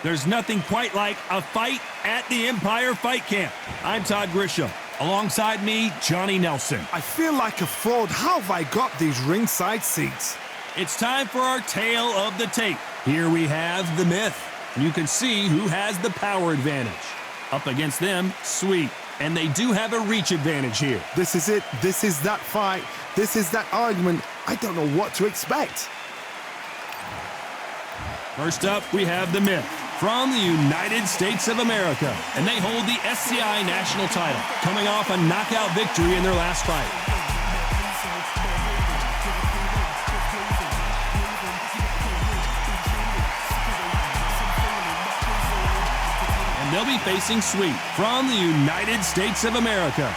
There's nothing quite like a fight at the Empire Fight Camp. I'm Todd Grisham. Alongside me, Johnny Nelson. I feel like a fraud. How have I got these ringside seats? It's time for our tale of the tape. Here we have the myth. You can see who has the power advantage. Up against them, Sweet. And they do have a reach advantage here. This is it. This is that fight. This is that argument. I don't know what to expect. First up, we have the myth. From the United States of America, and they hold the SCI national title, coming off a knockout victory in their last fight. And they'll be facing Sweet from the United States of America,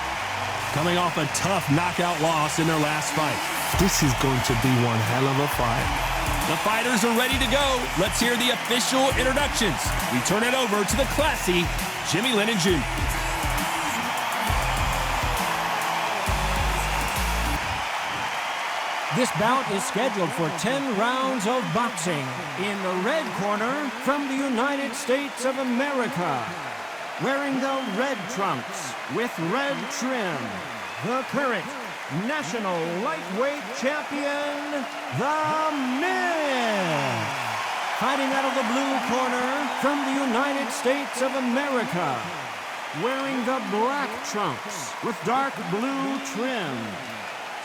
coming off a tough knockout loss in their last fight. This is going to be one hell of a fight. The fighters are ready to go. Let's hear the official introductions. We turn it over to the classy Jimmy Lennon Jr. This bout is scheduled for 10 rounds of boxing. In the red corner, from the United States of America, wearing the red trunks with red trim, the current National Lightweight Champion, The Myth. Fighting out of the blue corner from the United States of America, wearing the black trunks with dark blue trim,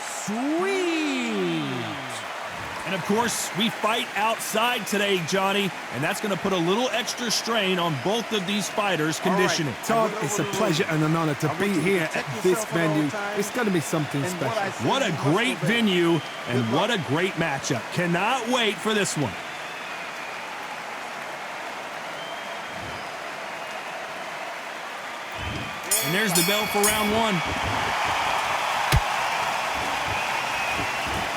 Sweet. And of course, we fight outside today, Johnny, and that's going to put a little extra strain on both of these fighters' conditioning. Right, Todd, it's a pleasure and an honor to be here at this venue. It's going to be something special. What a great venue and what a great matchup. Cannot wait for this one. And there's the bell for round one.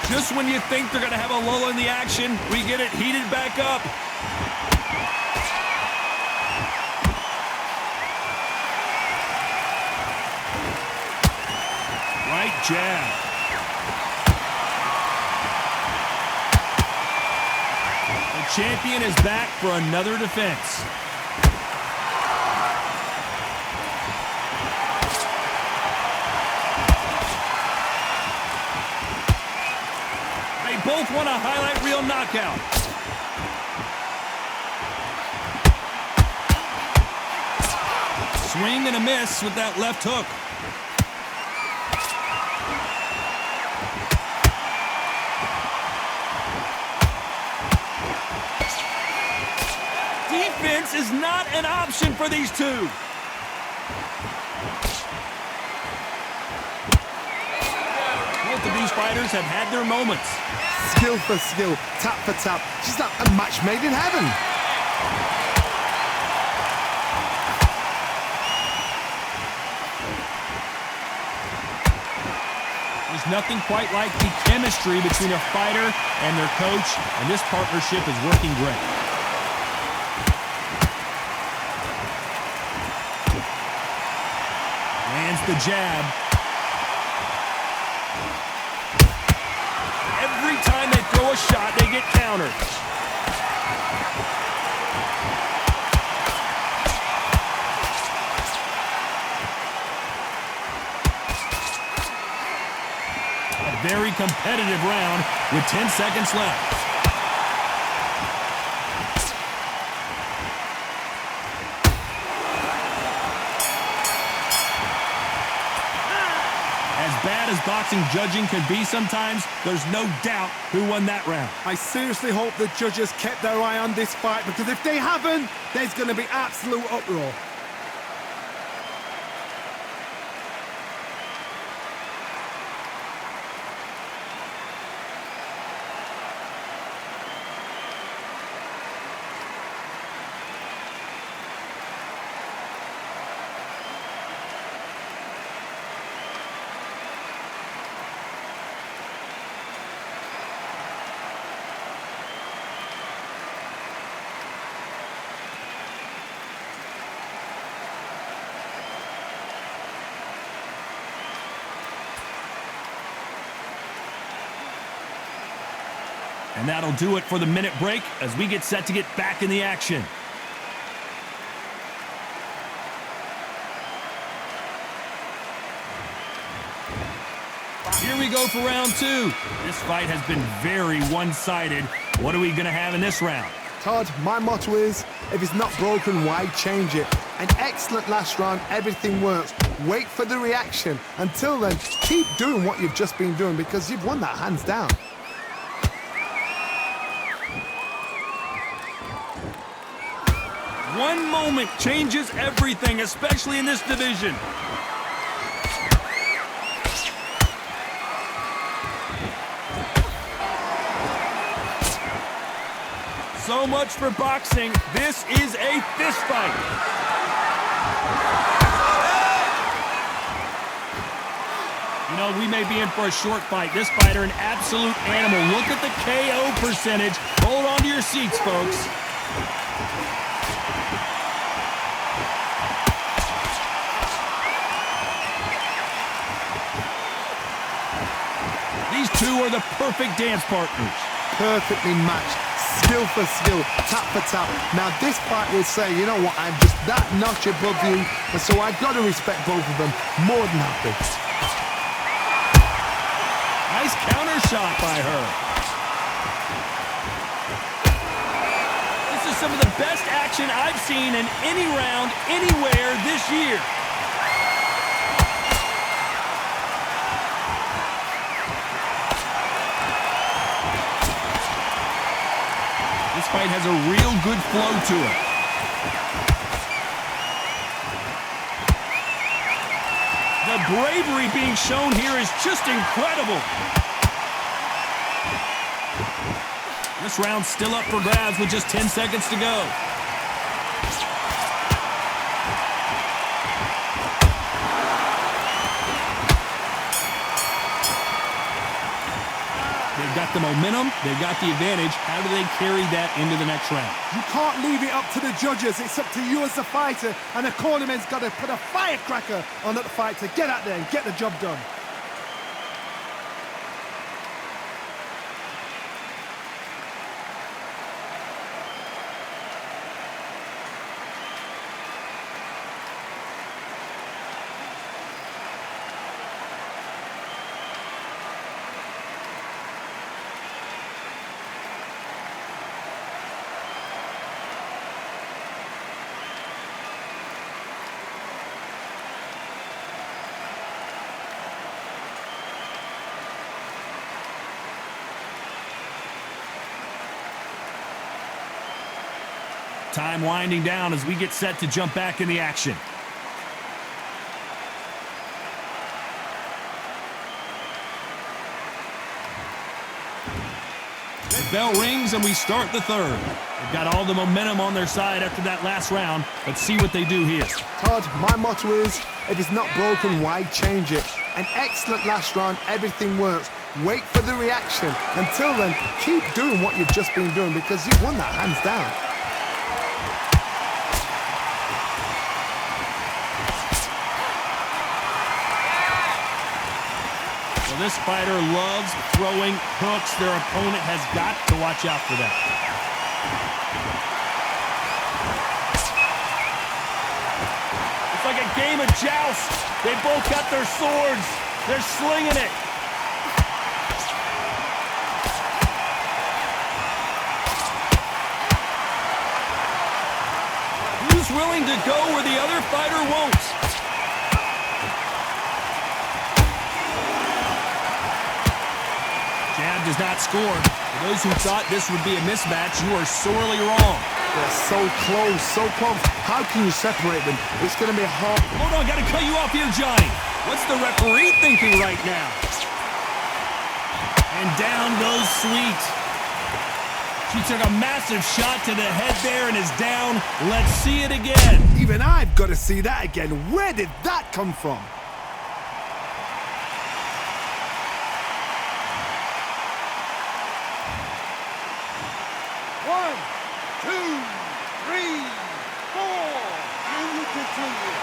Just when you think they're going to have a lull in the action, we get it heated back up. Right jab. The champion is back for another defense. Both want a highlight reel knockout. Swing and a miss with that left hook. Defense is not an option for these two. Both of these fighters have had their moments. Skill for skill, tap for tap. She's like a match made in heaven. There's nothing quite like the chemistry between a fighter and their coach, and this partnership is working great. Lands the jab. Every time they throw a shot, they get countered. A very competitive round with 10 seconds left. As bad as boxing judging can be sometimes, there's no doubt who won that round. I seriously hope the judges kept their eye on this fight, because if they haven't, there's going to be absolute uproar. And that'll do it for the minute break as we get set to get back in the action. Here we go for round two. This fight has been very one-sided. What are we going to have in this round? Todd, my motto is, if it's not broken, why change it? An excellent last round, everything works. Wait for the reaction. Until then, keep doing what you've just been doing because you've won that hands down. One moment changes everything, especially in this division. So much for boxing. This is a fist fight. You know, we may be in for a short fight. This fighter, an absolute animal. Look at the KO percentage. Hold on to your seats, folks. These two are the perfect dance partners. Perfectly matched. Skill for skill, tap for tap. Now this fight will say, you know what, I'm just that notch above you, and so I've got to respect both of them. More than happy. Nice counter shot by her. This is some of the best action I've seen in any round, anywhere this year. This fight has a real good flow to it. The bravery being shown here is just incredible. This round's still up for grabs with just 10 seconds to go. They've got the momentum, they've got the advantage. How do they carry that into the next round? You can't leave it up to the judges. It's up to you as the fighter, and the cornerman's got to put a firecracker on that fight to get out there and get the job done. Time winding down as we get set to jump back in the action. The bell rings and we start the third. They've got all the momentum on their side after that last round. Let's see what they do here. Todd, my motto is, if it's not broken, why change it? An excellent last round, everything works. Wait for the reaction. Until then, keep doing what you've just been doing because you've won that hands down. Well, this fighter loves throwing hooks. Their opponent has got to watch out for that. It's like a game of joust. They both got their swords. They're slinging it. Who's willing to go where the other fighter won't? Jab does not score. For those who thought this would be a mismatch, you are sorely wrong. They're so close, so close. How can you separate them? It's going to be hard. Hold on, got to cut you off here, Johnny. What's the referee thinking right now? And down goes Sweet. She took a massive shot to the head there and is down. Let's see it again. Even I've got to see that again. Where did that come from? One, two, three, four. And we continue.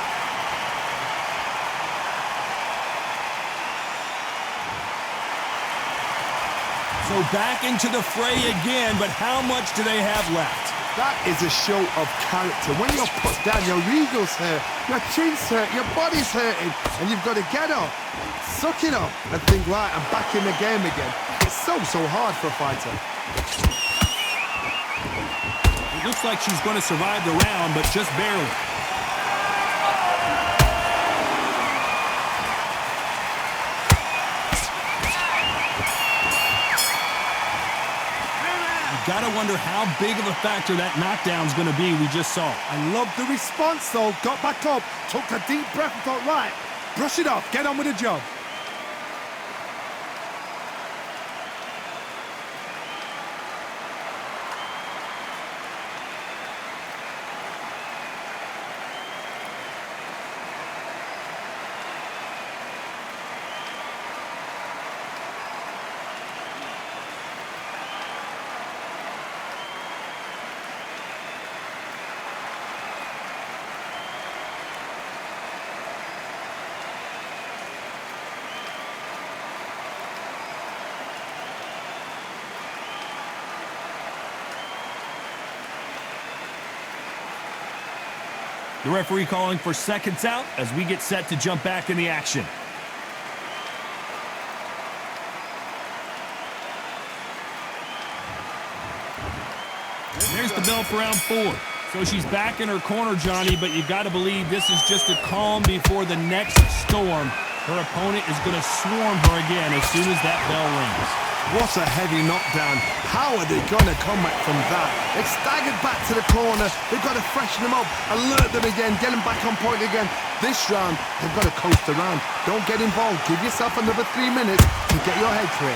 So back into the fray again, but how much do they have left? That is a show of character. When you're put down, your ego's hurt, your chin's hurt, your body's hurting, and you've got to get up, suck it up, and think, right, I'm back in the game again. It's so hard for a fighter. It looks like she's going to survive the round, but just barely. Gotta wonder how big of a factor that knockdown's gonna be we just saw. I love the response though. Got back up, took a deep breath and thought, right, brush it off, get on with the job. The referee calling for seconds out as we get set to jump back in the action. There's the bell for round 4. So she's back in her corner, Johnny, but you've got to believe this is just a calm before the next storm. Her opponent is going to swarm her again as soon as that bell rings. What a heavy knockdown. How are they going to come back from that? They've staggered back to the corner. They've got to freshen them up, alert them again, get them back on point again. This round, they've got to coast around. Don't get involved. Give yourself another 3 minutes to get your head clear.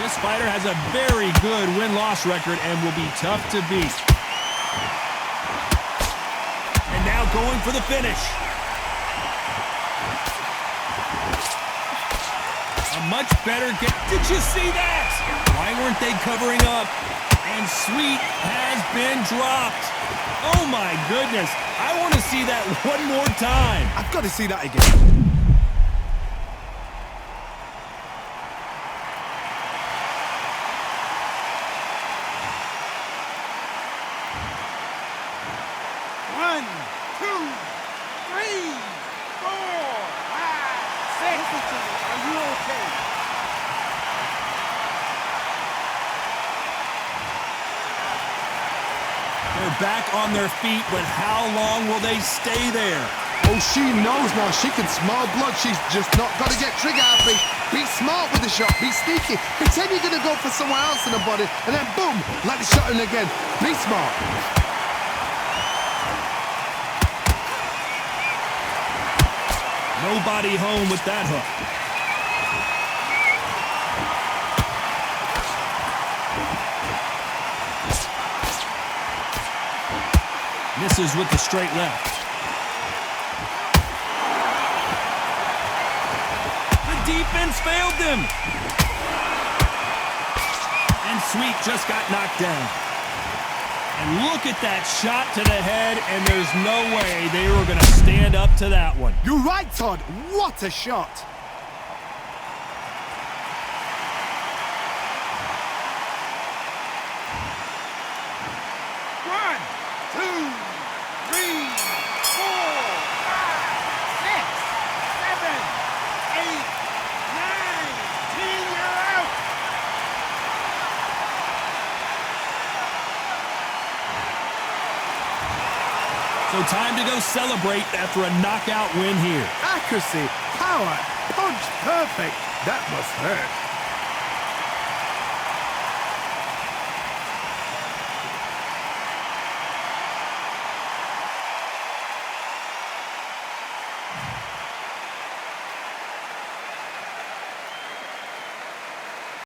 This fighter has a very good win-loss record and will be tough to beat. And now going for the finish. A much better get. Did you see that? Why weren't they covering up? And Sweet has been dropped. Oh my goodness. I want to see that one more time. I've got to see that again. Back on their feet, but how long will they stay there? Oh, she knows now. She can smell blood. She's just not got to get trigger happy. Be smart with the shot. Be sneaky. Pretend you're going to go for someone else in the body, and then boom, let the shot in again. Be smart. Nobody home with that hook. Misses with the straight left. The defense failed them. And Sweet just got knocked down. And look at that shot to the head, and there's no way they were going to stand up to that one. You're right, Todd. What a shot. So time to go celebrate after a knockout win here. Accuracy, power, punch, perfect. That must hurt.